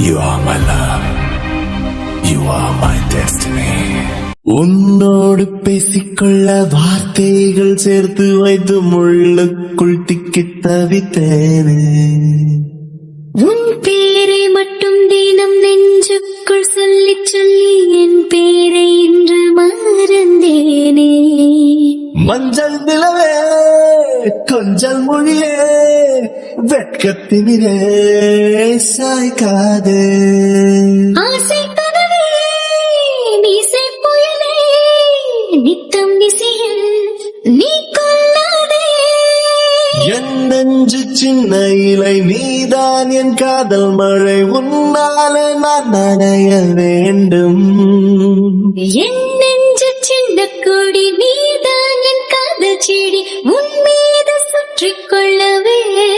You are my love. You are my destiny. உன்னோடு பேசிக்கொள்ள வார்த்தைகள் சேர்த்து வைத்து முள்ளுக்குள் திக்கித் தவித்தேனே. உன் பேரை மட்டும் தினம் நெஞ்சுக்குள் சொல்லி சொல்லி என் பேரை இன்று மறந்தேனே. மஞ்சள் நிலவே கொஞ்சல் மொழியே வெட்கத்தினிலே சாய்க்காதே. ஆசை கனவே மீசை புயலே நித்தம் திசையில் நீ கொள்ளாதே. என் நெஞ்சு சின்ன இலை நீதான் என் காதல் மழை உன்னாலே நான் நனைய வேண்டும். என் நெஞ்சு சின்ன கொடி நீதான் என் காதல் செடி உன் மீது சுற்றிக் கொள்ள வேண்டும்.